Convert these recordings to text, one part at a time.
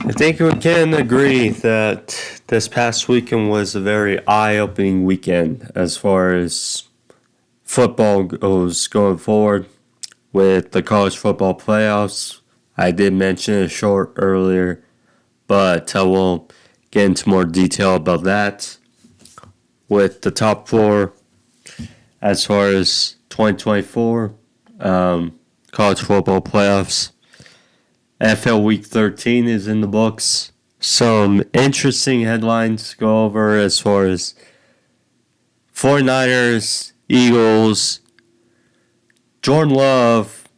I think we can agree that this past weekend was a very eye-opening weekend as far as football goes going forward with the college football playoffs. I did mention it short earlier, but I will get into more detail about that with the top four as far as 2024 college football playoffs. NFL Week 13 is in the books. Some interesting headlines to go over as far as 49ers, Eagles, Jordan Love,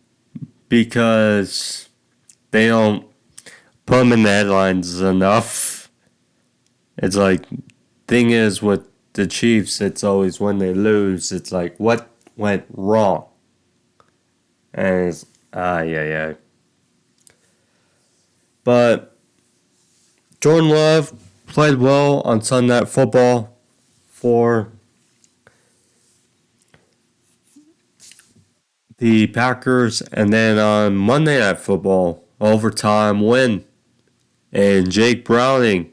because they don't put him in the headlines enough. It's like, thing is with the Chiefs, it's always when they lose, it's like, what went wrong? And it's, yeah. But Jordan Love played well on Sunday Night Football for the Packers, and then on Monday Night Football, overtime win. And Jake Browning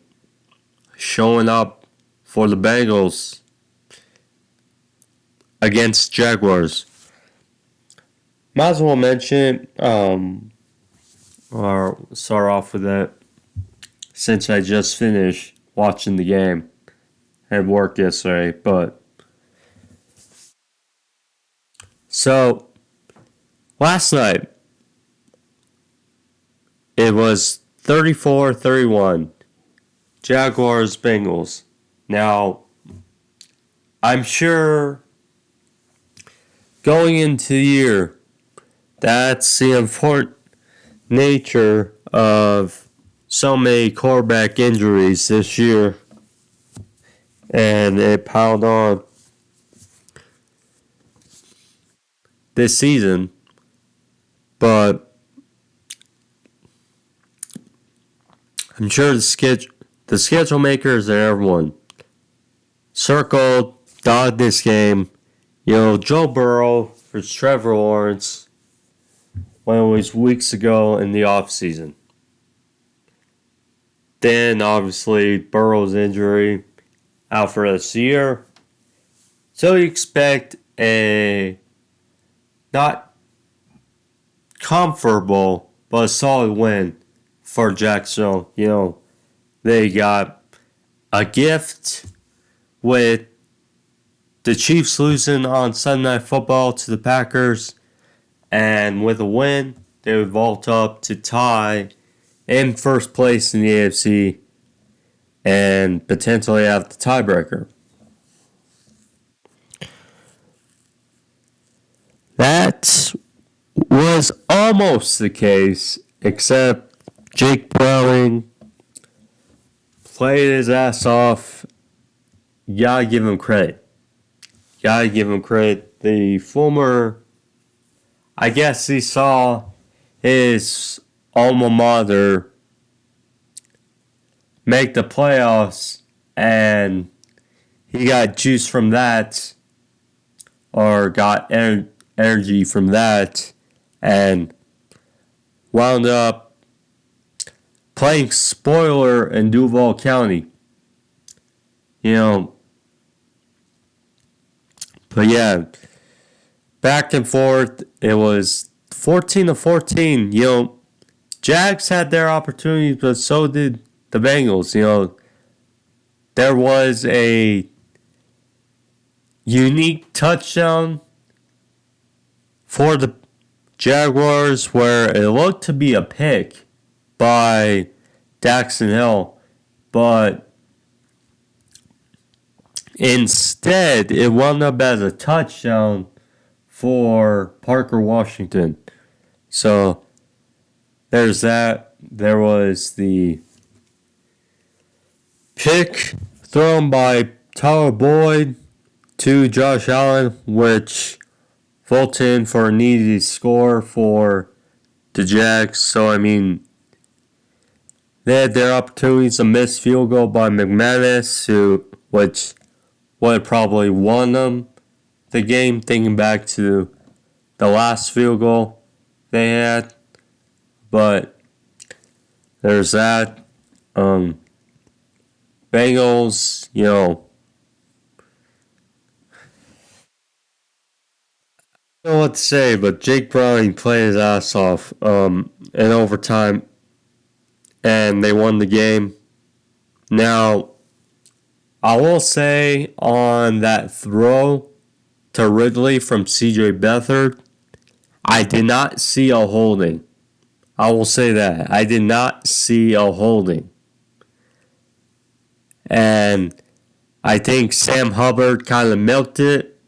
showing up for the Bengals against Jaguars. Might as well mention, or start off with that, since I just finished watching the game. Had work yesterday, but so last night it was 34-31 Jaguars Bengals. Now I'm sure going into the year, that's the important nature of so many quarterback injuries this year, and it piled on this season. But I'm sure the schedule makers and everyone circled, dotted this game. Joe Burrow versus Trevor Lawrence when it was weeks ago in the offseason. Then, obviously, Burrow's injury out for this year. So you expect a not comfortable, but a solid win for Jacksonville. They got a gift with the Chiefs losing on Sunday Night Football to the Packers. And with a win, they would vault up to tie in first place in the AFC and potentially have the tiebreaker. That was almost the case, except Jake Browning played his ass off. You gotta give him credit. The former, I guess he saw his alma mater make the playoffs, and he got juice from that, or got energy from that, and wound up playing spoiler in Duval County. But yeah, back and forth, it was 14-14. Jags had their opportunities, but so did the Bengals. There was a unique touchdown for the Jaguars where it looked to be a pick by Daxton Hill, but instead it wound up as a touchdown for Parker Washington. So there's that. There was the pick thrown by Tyler Boyd to Josh Allen, which vaulted in for an easy score for the Jags. So, they had their opportunities. A missed field goal by McManus, which would have probably won them the game, thinking back to the last field goal they had. But there's that. Um, Bengals, I don't know what to say, but Jake Browning played his ass off in overtime, and they won the game. Now, I will say on that throw to Ridley from CJ Beathard, I did not see a holding. I will say that. I did not see a holding. And I think Sam Hubbard kind of milked it.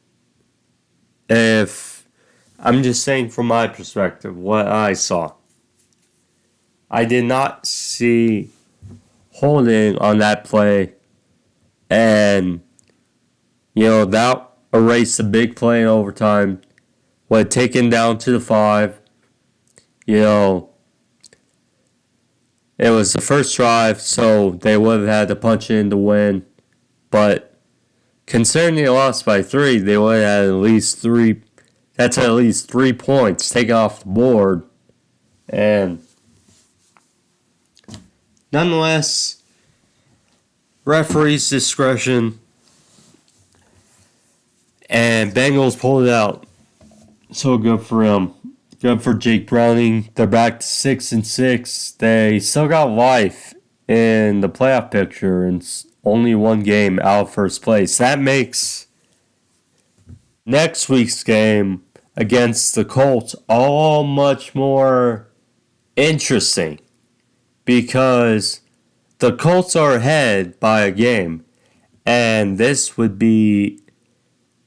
If I'm just saying from my perspective, what I saw. I did not see holding on that play. And, that erased a big play in overtime. When taken down to the 5, it was the first drive, so they would have had to punch in to win. But considering they lost by 3, they would have had at least 3. That's at least 3 points taken off the board. And nonetheless, referee's discretion. And Bengals pulled it out. So good for him. Good for Jake Browning. They're back to 6-6. They still got life in the playoff picture and only one game out of first place. That makes next week's game against the Colts all much more interesting because the Colts are ahead by a game, and this would be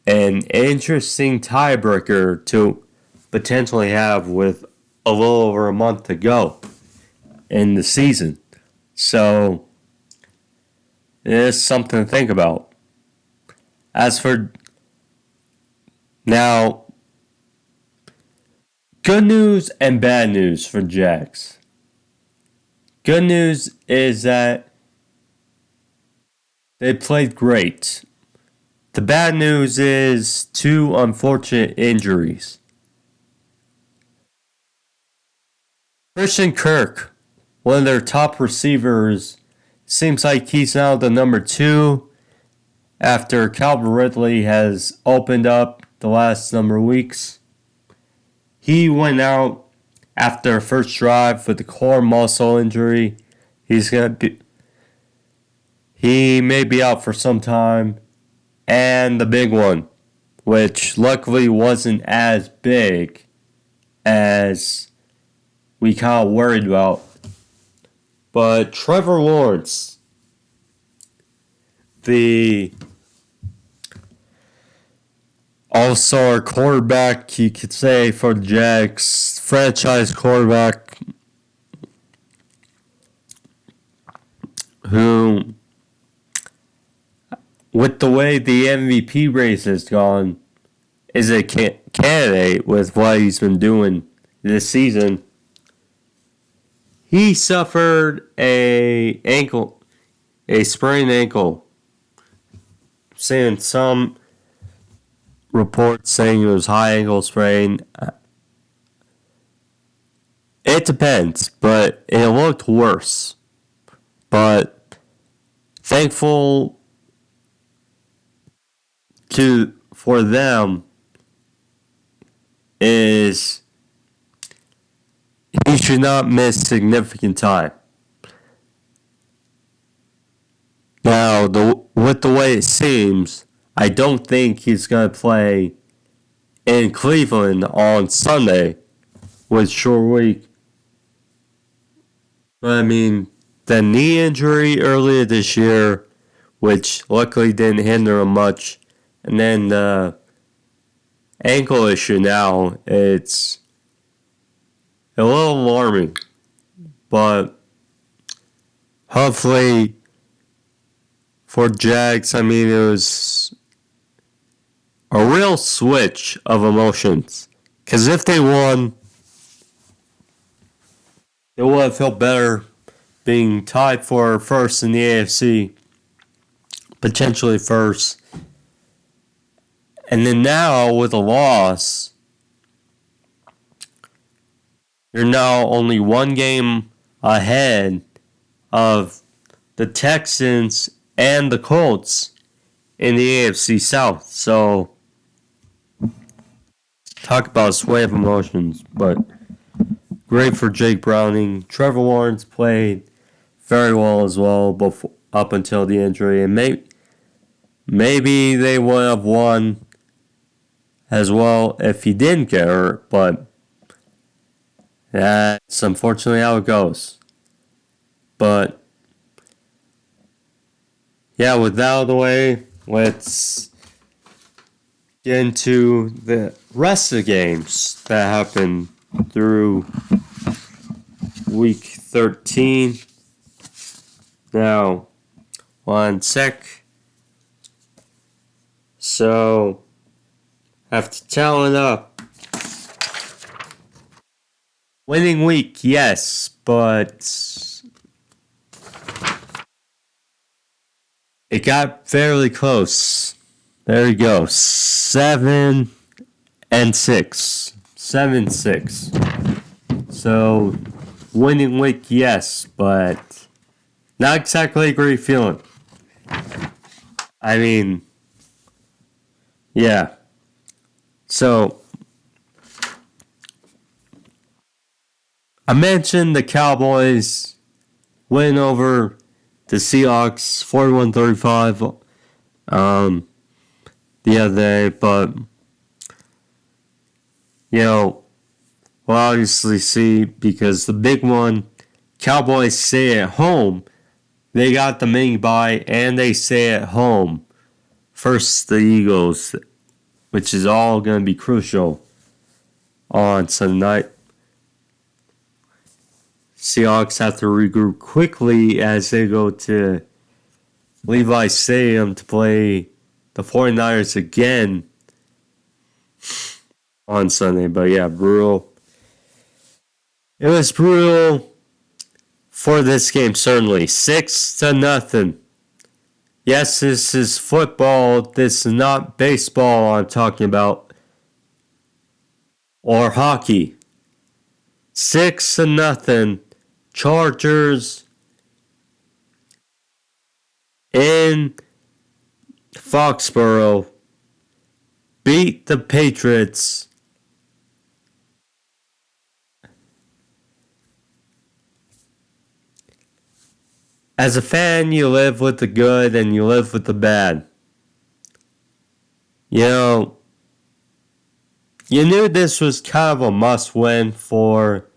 an interesting tiebreaker to potentially have with a little over a month to go in the season. So it is something to think about. As for now, good news and bad news for Jags. Good news is that they played great. The bad news is 2 unfortunate injuries. Christian Kirk, one of their top receivers, seems like he's now the number 2 after Calvin Ridley has opened up the last number of weeks. He went out after a first drive with a core muscle injury. He may be out for some time. And the big one, which luckily wasn't as big as we kind of worried about. But Trevor Lawrence, the all-star quarterback, you could say, for the Jags, franchise quarterback, who, with the way the MVP race has gone, is a candidate with what he's been doing this season. He suffered a sprained ankle. Seeing some reports saying it was high ankle sprain. It depends, but it looked worse. But thankful for them is he should not miss significant time. Now, with the way it seems, I don't think he's going to play in Cleveland on Sunday with short week. But I mean, the knee injury earlier this year, which luckily didn't hinder him much, and then the ankle issue now, it's a little alarming. But hopefully for Jags, I mean, it was a real switch of emotions. Because if they won, they would have felt better being tied for first in the AFC, potentially first. And then now, with a loss, you're now only one game ahead of the Texans and the Colts in the AFC South. So, talk about a sway of emotions, but great for Jake Browning. Trevor Lawrence played very well as well up until the injury, and maybe they would have won as well if he didn't get hurt, but that's unfortunately how it goes. But yeah, with that out of the way, let's get into the rest of the games that happened through week 13. Now, one sec. So, have to tally it up. Winning week, yes, but it got fairly close. There you go. 7-6. 7-6. So, winning week, yes, but not exactly a great feeling. I mean, yeah. So, I mentioned the Cowboys win over the Seahawks 41-35 the other day, but we'll obviously see, because the big one, Cowboys stay at home. They got the mini bye and they stay at home. First the Eagles, which is all going to be crucial on Sunday night. Seahawks have to regroup quickly as they go to Levi Stadium to play the 49ers again on Sunday. But yeah, brutal. It was brutal for this game, certainly. 6-0. Yes, this is football. This is not baseball I'm talking about. Or hockey. 6-0. Chargers in Foxborough beat the Patriots as a fan. You live with the good and you live with the bad. You knew this was kind of a must-win for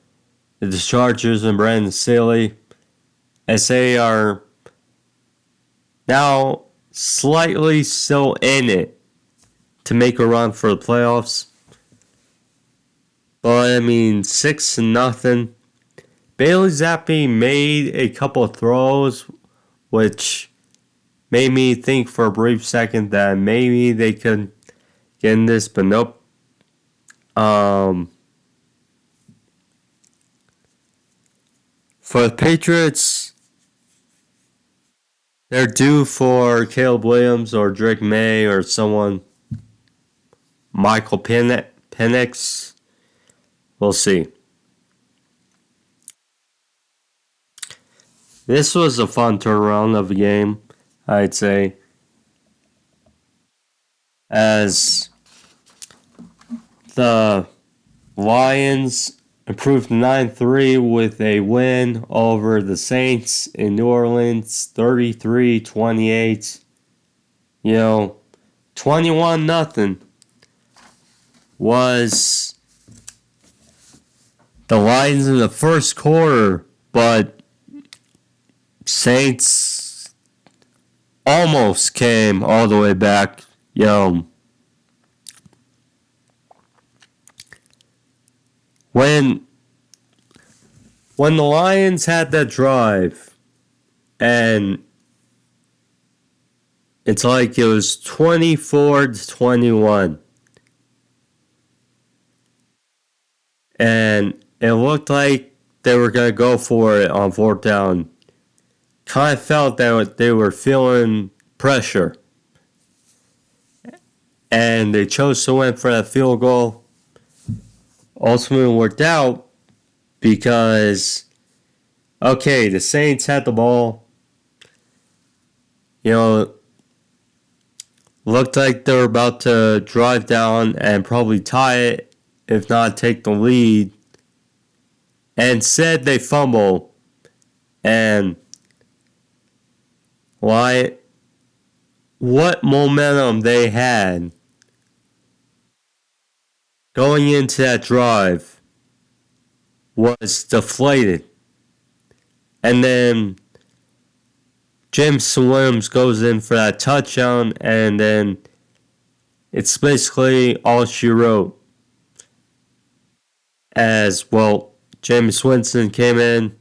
the Chargers and Brandon Staley, as they are now slightly still in it to make a run for the playoffs. But 6-0. Bailey Zappi made a couple of throws, which made me think for a brief second that maybe they could get in this, but nope. For the Patriots, they're due for Caleb Williams or Drake May or someone. Michael Penix. We'll see. This was a fun turnaround of a game, I'd say. As the Lions improved 9-3 with a win over the Saints in New Orleans, 33-28. 21-0 was the Lions in the first quarter, but Saints almost came all the way back. When the Lions had that drive, and it's like it was 24-21, and it looked like they were going to go for it on fourth down. Kind of felt that they were feeling pressure, and they chose to win for that field goal. Ultimately worked out because, the Saints had the ball. You know, looked like they were about to drive down and probably tie it, if not take the lead. And said they fumble. And why? What momentum they had going into that drive was deflated. And then James Williams goes in for that touchdown, and then it's basically all she wrote. As well, James Winston came in.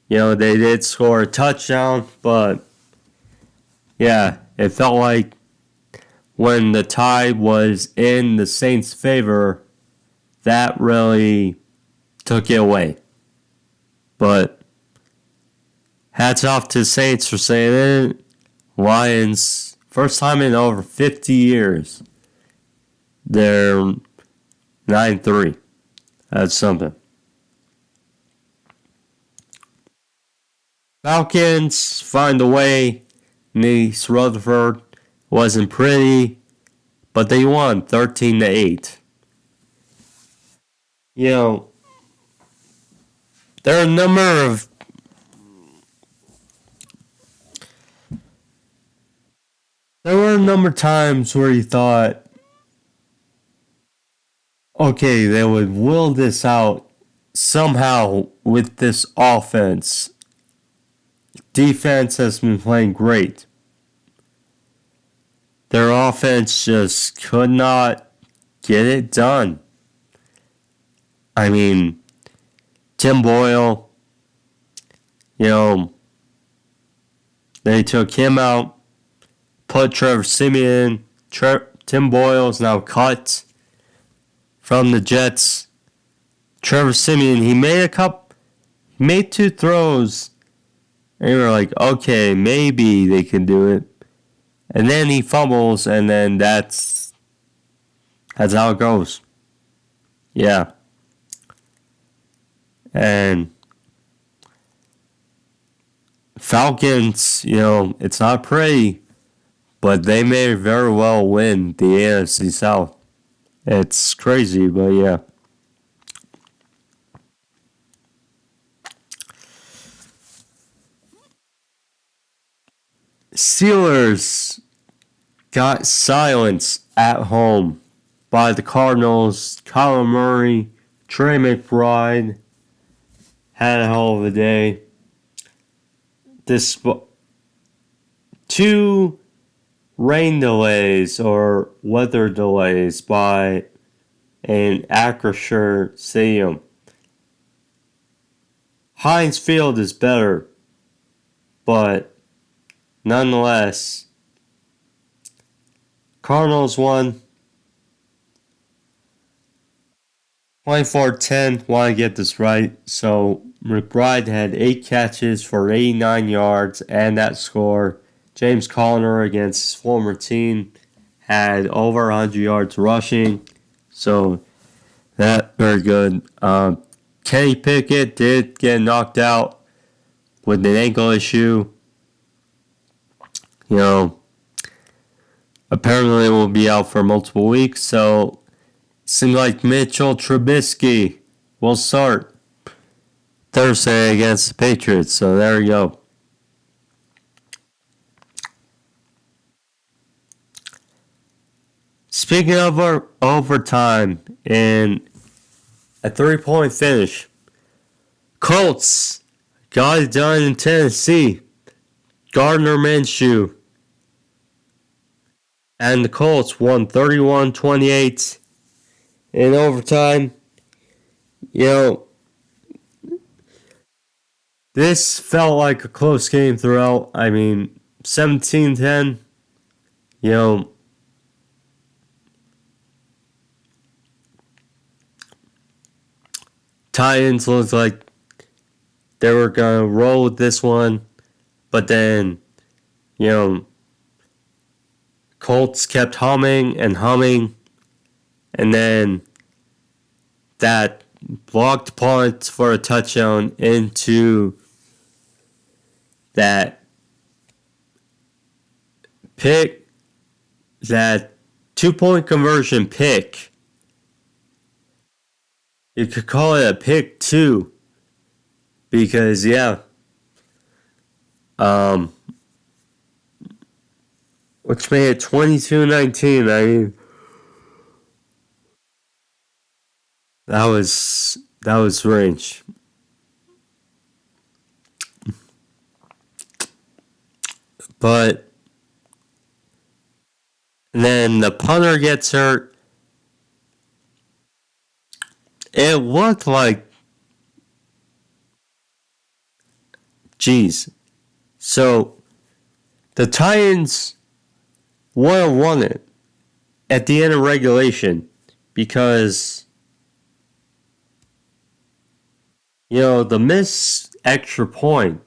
They did score a touchdown, but yeah, it felt like when the tide was in the Saints' favor, that really took it away. But hats off to the Saints for saying it. Lions, first time in over 50 years, they're 9-3. That's something. Falcons find a way. Nice Rutherford wasn't pretty, but they won 13-8. There are a number of times where you thought, okay, they would will this out somehow with this offense. Defense has been playing great. Their offense just could not get it done. I mean, Tim Boyle, they took him out, put Trevor Siemian. Tim Boyle is now cut from the Jets. Trevor Siemian, he made 2 throws, and you were like, okay, maybe they can do it. And then he fumbles, and then that's how it goes. Yeah. And Falcons, it's not pretty, but they may very well win the AFC South. It's crazy, but yeah. Steelers got silenced at home by the Cardinals. Kyler Murray, Trey McBride had a hell of a day. This 2 rain delays or weather delays by an Acrisure Stadium. Heinz Field is better, but nonetheless, Cardinals won 24-10. Want to get this right. So McBride had 8 catches for 89 yards and that score. James Conner against his former team had over 100 yards rushing. So that very good. Kenny Pickett did get knocked out with an ankle issue. Apparently will be out for multiple weeks. So it seems like Mitchell Trubisky will start Thursday against the Patriots. So there you go. Speaking of overtime in a 3-point finish, Colts got it done in Tennessee. Gardner Minshew and the Colts won 31-28 in overtime. This felt like a close game throughout. 17-10. Titans looked like they were going to roll with this one. But then, Colts kept humming. And then that blocked punt for a touchdown into that pick, that 2-point conversion pick, you could call it a pick too, because um, which made it 22-19. I mean, that was range. But then the punter gets hurt. It looked like, geez. So the Titans would have won it at the end of regulation because, the missed extra point,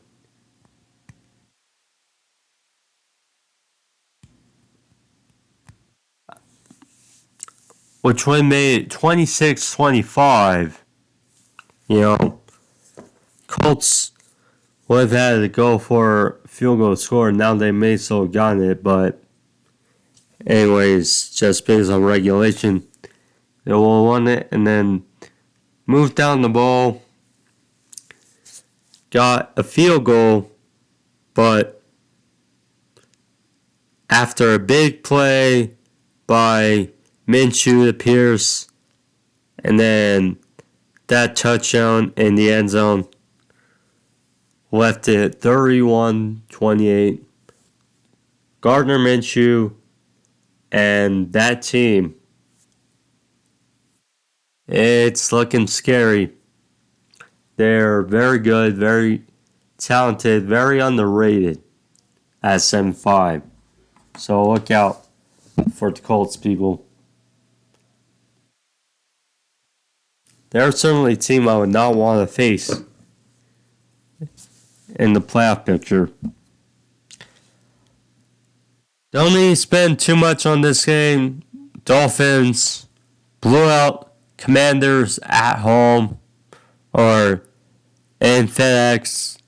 which would have made it 26-25, Colts would have had to go for field goal score. Now they may still have gotten it, but anyways, just based on regulation, they will have won it and then moved down the ball, got a field goal, but after a big play by Minshew to Pierce, and then that touchdown in the end zone left it 31-28. Gardner Minshew and that team, it's looking scary. They're very good, very talented, very underrated at 7-5. So look out for the Colts, people. They're certainly a team I would not want to face in the playoff picture. Don't need to spend too much on this game. Dolphins blew out Commanders at home or in FedEx.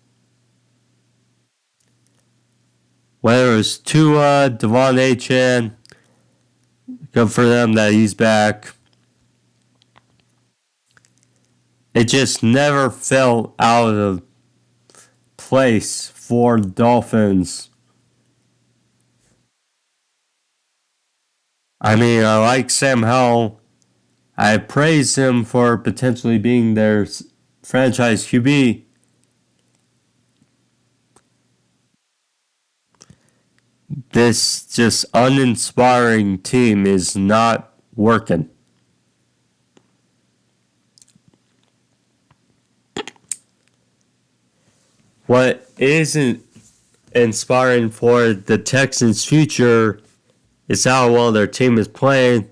Whether it's Tua, Devon Achane, good for them that he's back. It just never felt out of place for Dolphins. I mean, I like Sam Howell. I praise him for potentially being their franchise QB. This just uninspiring team is not working. What isn't inspiring for the Texans' future is how well their team is playing.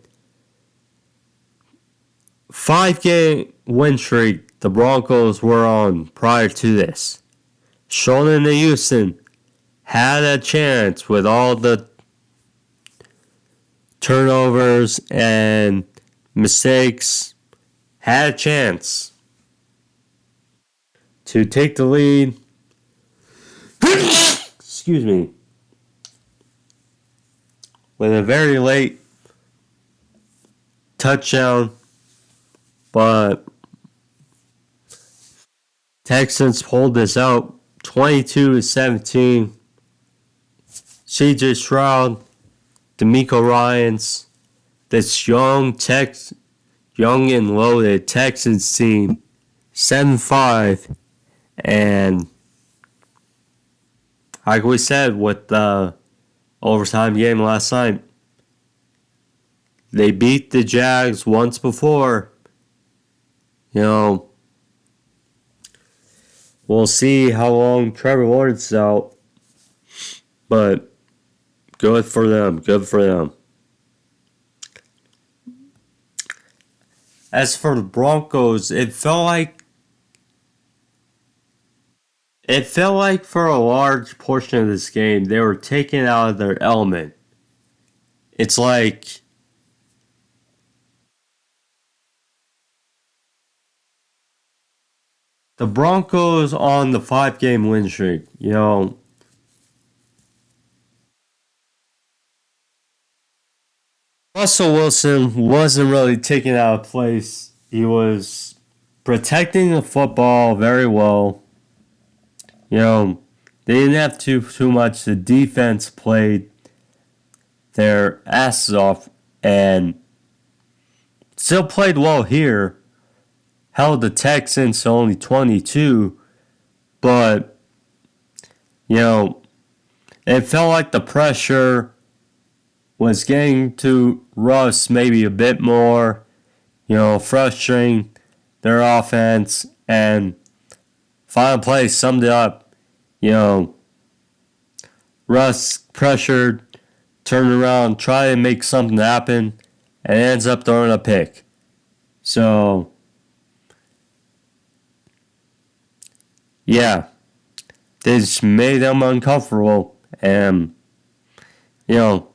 5-game win streak the Broncos were on prior to this. Sheldon and Houston had a chance with all the turnovers and mistakes. Had a chance to take the lead. Excuse me. With a very late touchdown, but Texans pulled this out 22-17. CJ Stroud, D'Amico Ryans, this young and loaded Texans team, 7-5, and like we said with the overtime game last night, they beat the Jags once before. We'll see how long Trevor Lawrence is out, but good for them. Good for them. As for the Broncos, it felt like for a large portion of this game, they were taken out of their element. It's like the Broncos on the 5-game win streak, Russell Wilson wasn't really taken out of place. He was protecting the football very well. You know, they didn't have too much. The defense played their asses off and still played well here. Held the Texans to only 22, but you know, it felt like the pressure was getting to Russ maybe a bit more, frustrating their offense, and final play summed it up. You know, Russ pressured, turned around, tried to make something happen, and ends up throwing a pick. So, yeah, they just made them uncomfortable, and you know,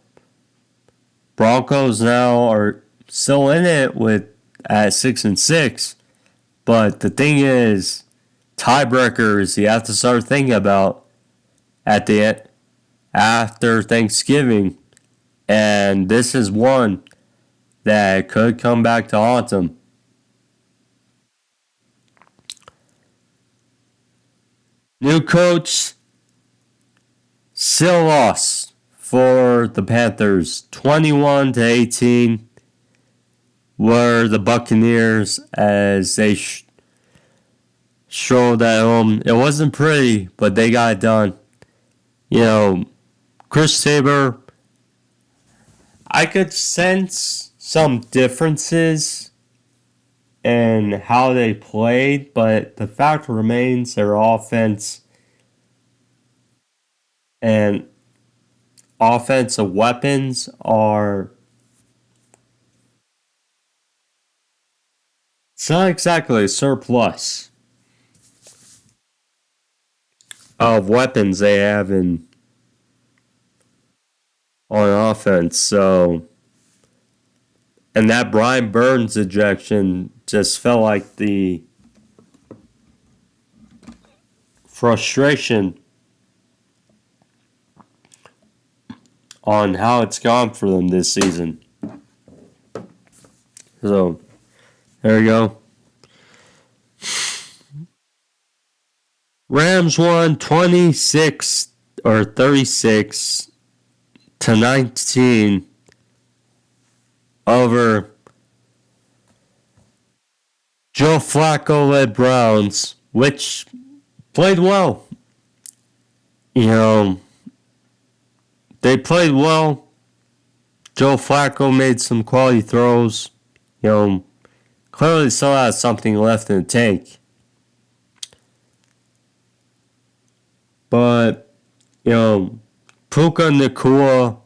Broncos now are still in it with at 6-6, but the thing is, tiebreakers you have to start thinking about at the end after Thanksgiving, and this is one that could come back to haunt them. New coach still lost for the Panthers, 21-18. Were the Buccaneers as they strolled at home. It wasn't pretty, but they got it done. You know, Chris Tabor, I could sense some differences in how they played, but the fact remains their offense and offensive weapons are. It's not exactly a surplus of weapons they have on offense. So, and that Brian Burns ejection just felt like the frustration on how it's gone for them this season. So, there you go. Rams won 26 or 36-19 over Joe Flacco led Browns, which played well. They played well. Joe Flacco made some quality throws. Clearly still has something left in the tank. But, Puka Nacua,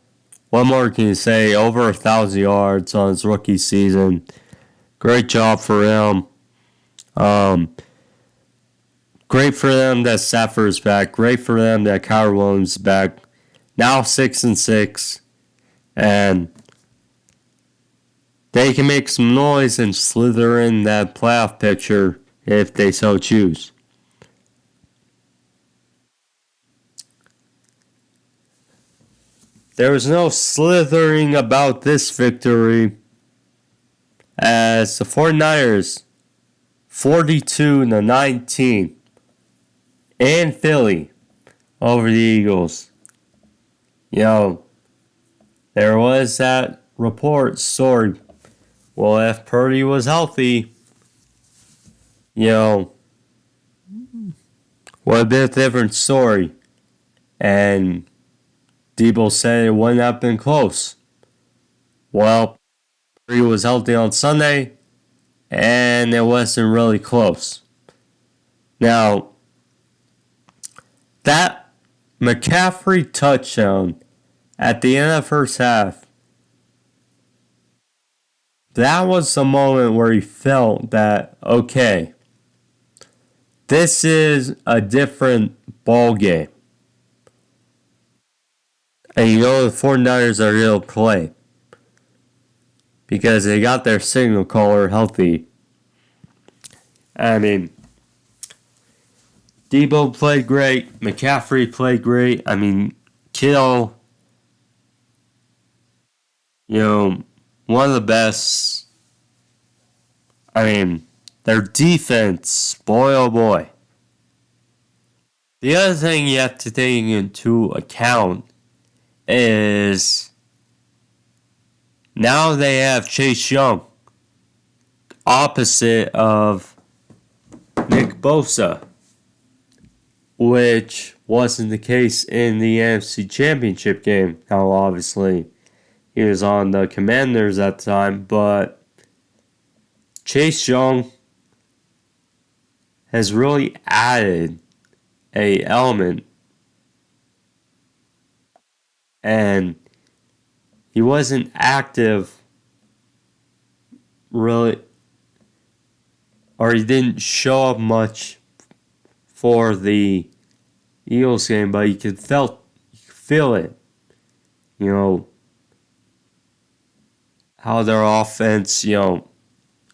what more can you say? Over 1,000 yards on his rookie season. Great job for him. Great for them that Stafford's back. Great for them that Kyler Williams is back. Now 6-6. And they can make some noise and slither in that playoff picture if they so choose. There was no slithering about this victory as the 49ers 42-19 in Philly over the Eagles. There was that report story. Well, if Purdy was healthy, would have been a different story. And Debo said it wouldn't have been close. Well, Purdy was healthy on Sunday, and it wasn't really close. Now, that McCaffrey touchdown at the end of the first half, that was the moment where he felt that, okay, this is a different ball game. And the 49ers are going to play because they got their signal caller healthy. I mean, Debo played great. McCaffrey played great. I mean, Kittle, one of the best. I mean, their defense, boy oh boy. The other thing you have to take into account is now they have Chase Young, opposite of Nick Bosa, which wasn't the case in the NFC Championship game. Now, obviously, he was on the Commanders at the time, but Chase Young has really added a element, and he wasn't active really, or he didn't show up much for the Eagles game, but you could feel it. You know, how their offense,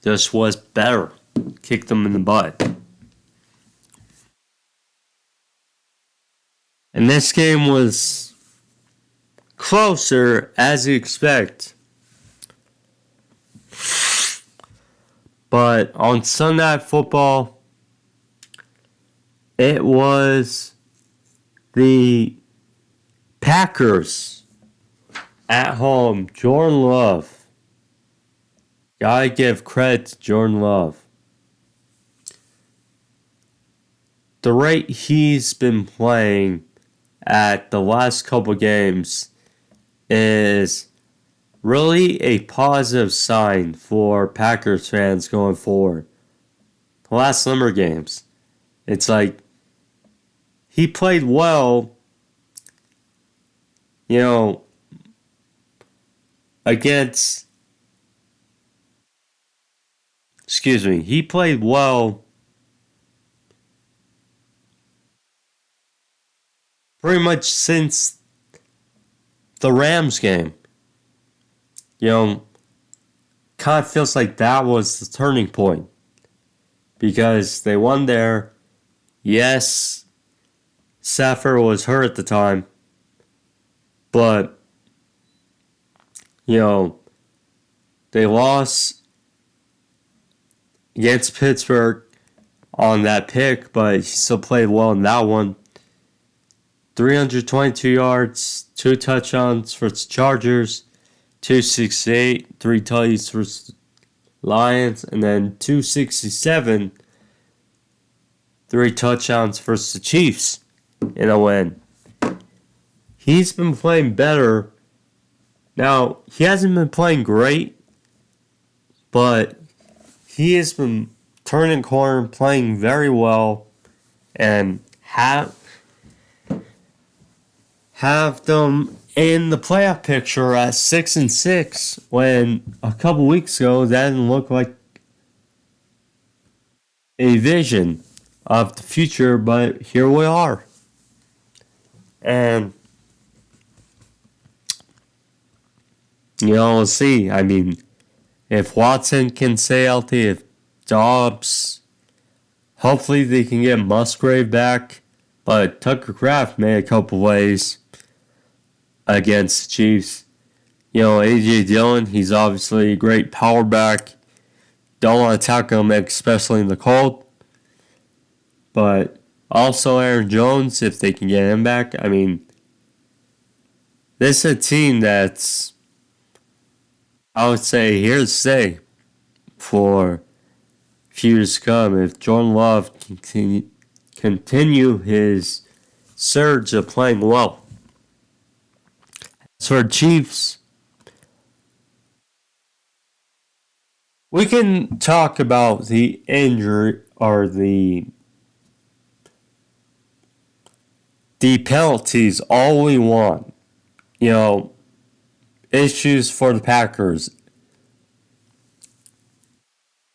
just was better. Kicked them in the butt. And this game was closer as you expect. But on Sunday Night Football, it was the Packers at home. Jordan Love. Gotta give credit to Jordan Love. The rate he's been playing at the last couple games is really a positive sign for Packers fans going forward. The last number of games, it's like he played well, against. He played well pretty much since the Rams game. Kind of feels like that was the turning point. Because they won there. Yes, Stafford was hurt at the time. But, they lost against Pittsburgh on that pick, but he still played well in that one. 322 yards, 2 touchdowns for the Chargers, 268, 3 tutties for the Lions, and then 267, 3 touchdowns for the Chiefs in a win. He's been playing better. Now, he hasn't been playing great, but he has been turning corner, playing very well, and have them in the playoff picture at 6-6 when a couple weeks ago that didn't look like a vision of the future, but here we are. And we'll see. I mean, if Watson can stay healthy, if Dobbs, hopefully they can get Musgrave back. But Tucker Kraft made a couple plays against the Chiefs. A.J. Dillon, he's obviously a great power back. Don't want to tackle him, especially in the cold. But also Aaron Jones, if they can get him back. I mean, this is a team that's, I would say, here to stay for years to come. If Jordan Love continue his surge of playing well. As for Chiefs, we can talk about the injury or the penalties all we want. Issues for the Packers.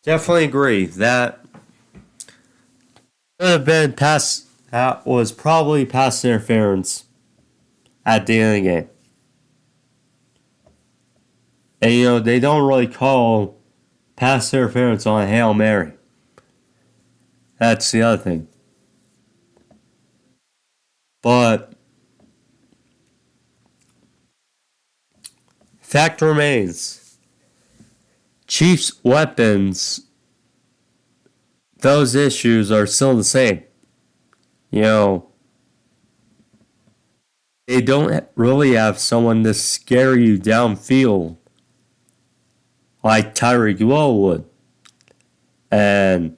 Definitely agree that could have been pass. That was probably pass interference at the end of the game. And they don't really call pass interference on a Hail Mary. That's the other thing. But fact remains, Chiefs' weapons, those issues are still the same. You know, they don't really have someone to scare you downfield like Tyreek Hill would. And,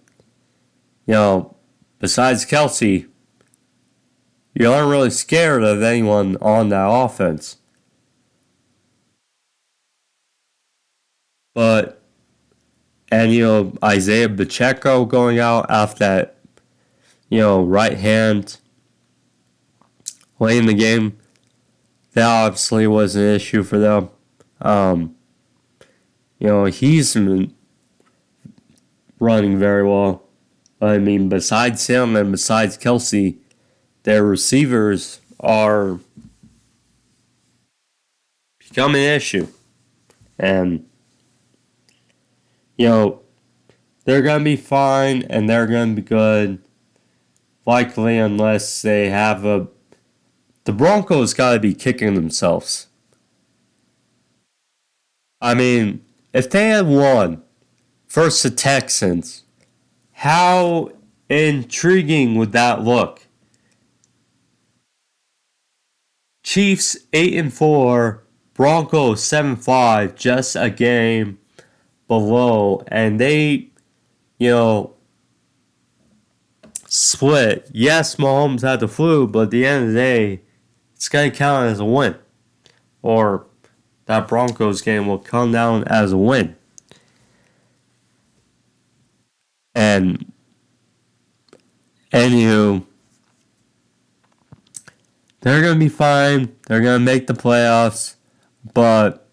besides Kelsey, you aren't really scared of anyone on that offense. But, and, Isaiah Pacheco going out after that, right hand late in the game, that obviously was an issue for them. Um, he's running very well. I mean, besides him and besides Kelsey, their receivers are becoming an issue. And, they're going to be fine and they're going to be good. Likely, unless they have the Broncos got to be kicking themselves. I mean, if they had won versus the Texans, how intriguing would that look? Chiefs 8-4, Broncos 7-5, just a game below, and they, split. Yes, Mahomes had the flu, but at the end of the day, it's going to count as a win. Or that Broncos game will come down as a win. And anywho, they're going to be fine. They're going to make the playoffs. But,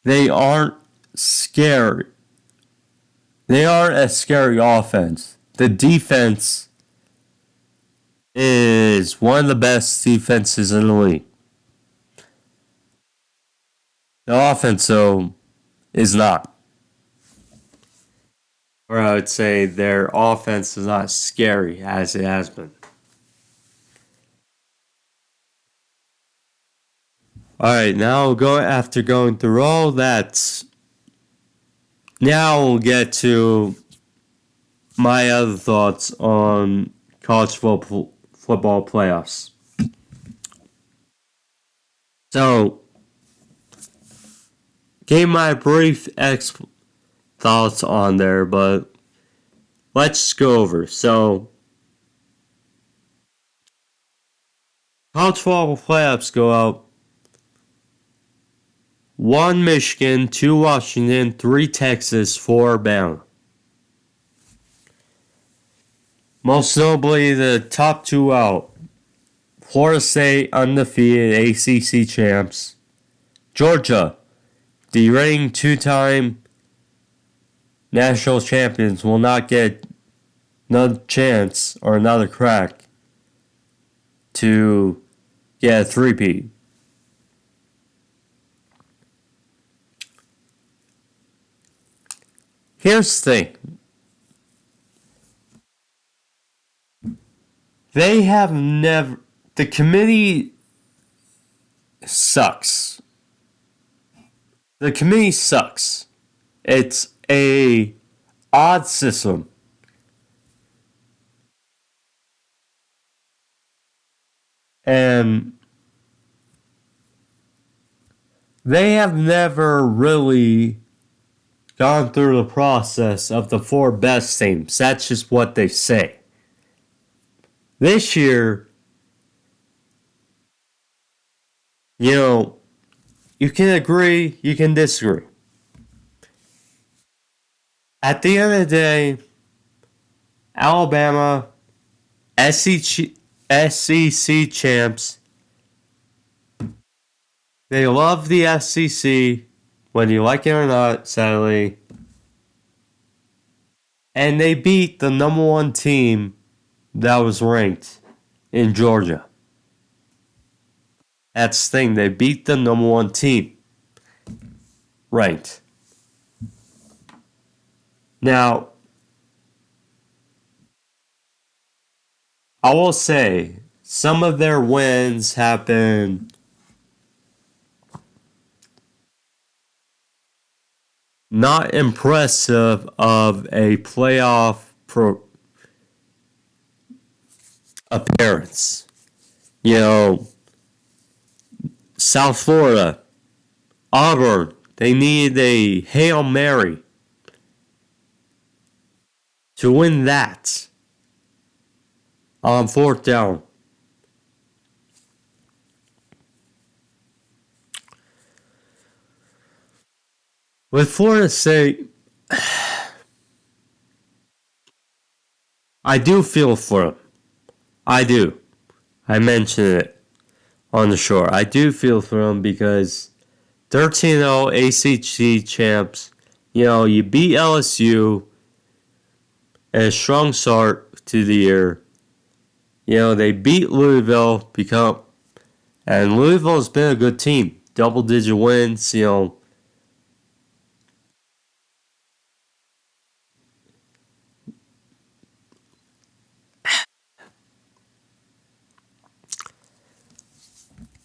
they aren't scary. They aren't a scary offense. The defense is one of the best defenses in the league. The offense, though, is not. Or I would say their offense is not scary as it has been. Alright, now after going through all that, now we'll get to my other thoughts on college football playoffs. So, gave my brief thoughts on there, but let's go over. So, college football playoffs go out 1 Michigan, 2 Washington, 3 Texas, 4 Bama. Most notably, the top 2 out. Florida State, undefeated ACC champs. Georgia, the reigning 2-time national champions, will not get another chance or another crack to get a three-peat. Here's the thing. They have never... The committee sucks. The committee sucks. It's a odd system. And they have never really gone through the process of the 4 best teams. That's just what they say. This year, you can agree, you can disagree. At the end of the day, Alabama, SEC champs, they love the SEC, whether you like it or not, sadly. And they beat the number 1 team that was ranked in Georgia. That's the thing. They beat the number 1 team ranked. Now, I will say some of their wins have been not impressive of a playoff appearance. You know, South Florida, Auburn, they needed a Hail Mary to win that on fourth down. With Florida State, I do feel for them. I do. I mentioned it on the shore. I do feel for them because 13-0 ACC champs. You know, you beat LSU, a strong start to the year. You know, they beat Louisville and Louisville's been a good team. Double-digit wins, you know.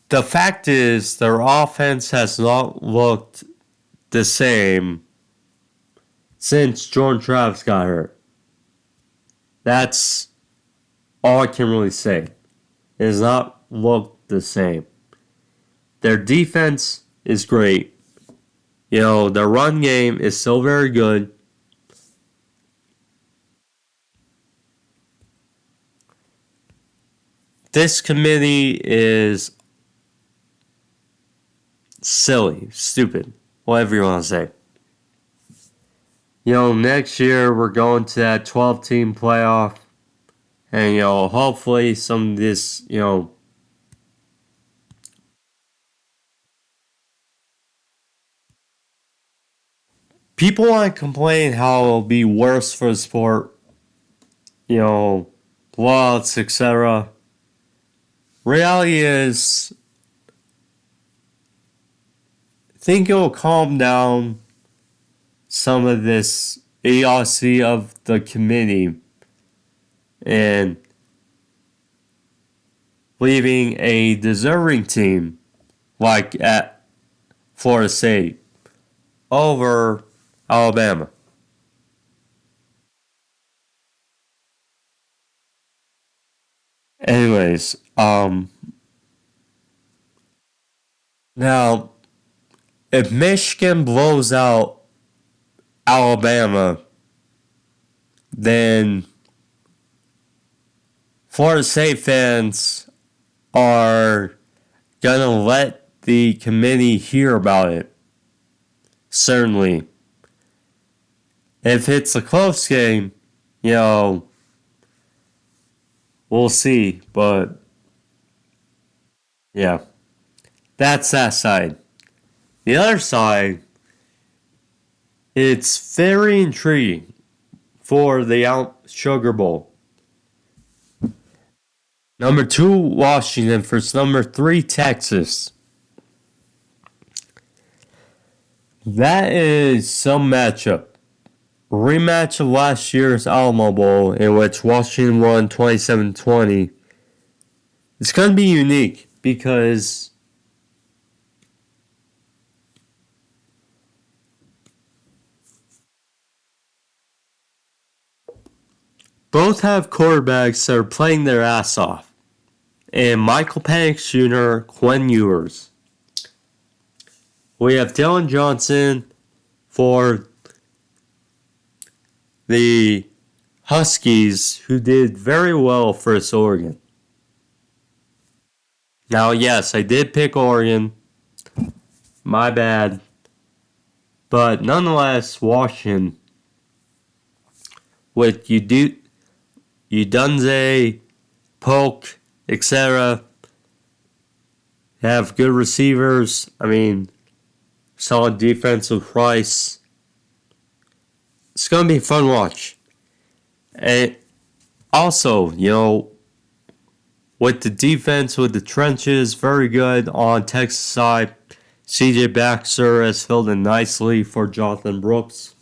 The fact is, their offense has not looked the same since Jordan Travis got hurt. That's all I can really say. It has not looked the same. Their defense is great. You know, their run game is still very good. This committee is silly, stupid, whatever you want to say. You know, next year we're going to that 12-team playoff. And, you know, hopefully some of this, you know, people want to complain how it'll be worse for the sport, you know, blowouts, etc. Reality is, I think it'll calm down some of this idiocy of the committee and leaving a deserving team like at Florida State over Alabama. Anyways, now if Michigan blows out Alabama, then Florida State fans are gonna let the committee hear about it. Certainly. If it's a close game, you know, we'll see. But yeah, that's that side. The other side, it's very intriguing for the Sugar Bowl. Number 2, Washington versus number 3, Texas. That is some matchup. Rematch of last year's Alamo Bowl, in which Washington won 27-20. It's going to be unique because both have quarterbacks that are playing their ass off. And Michael Penix Jr., Quinn Ewers. We have Dylan Johnson for the Huskies, who did very well for Oregon. Now, yes, I did pick Oregon. My bad. But nonetheless, Washington, with Udunze, Polk, etc., have good receivers. I mean, solid defense with Price. It's going to be a fun watch. And also, you know, with the defense, with the trenches, very good on Texas side. CJ Baxter has filled in nicely for Jonathan Brooks.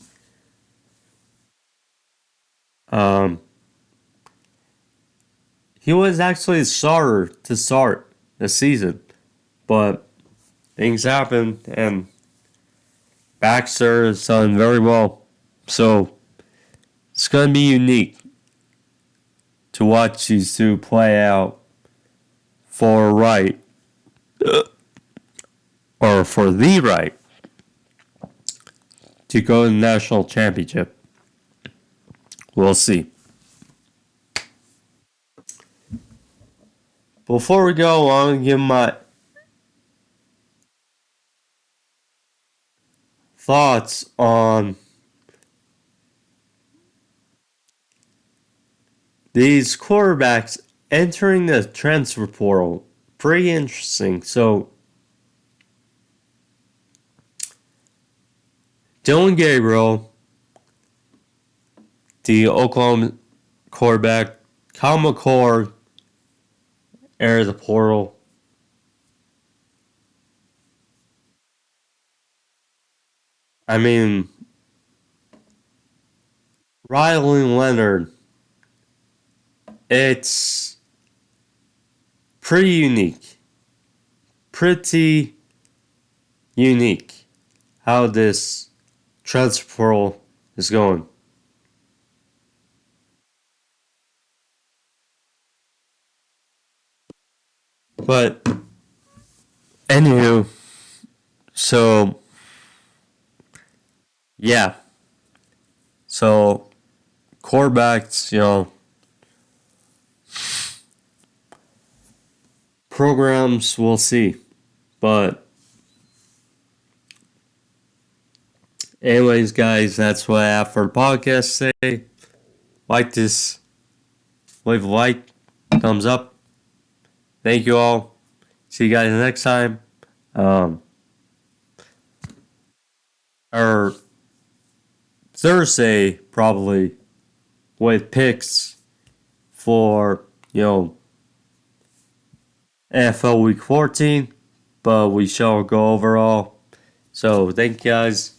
He was actually a starter to start the season, but things happened, and Baxter has done very well. So it's going to be unique to watch these two play out for right or for the right to go to the national championship. We'll see. Before we go, I want to give my thoughts on these quarterbacks entering the transfer portal. Pretty interesting. So, Dylan Gabriel, the Oklahoma quarterback, Kyle McCord, entered the portal. I mean, Riley Leonard, it's pretty unique. Pretty unique how this transfer portal is going. But, anywho, so, yeah. So, quarterbacks, programs, we'll see. But, anyways, guys, that's what I have for the podcast today. Like this, leave a like, thumbs up. Thank you all. See you guys next time. Or Thursday, probably, with picks for, NFL Week 14. But we shall go overall. So, thank you guys.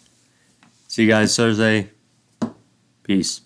See you guys Thursday. Peace.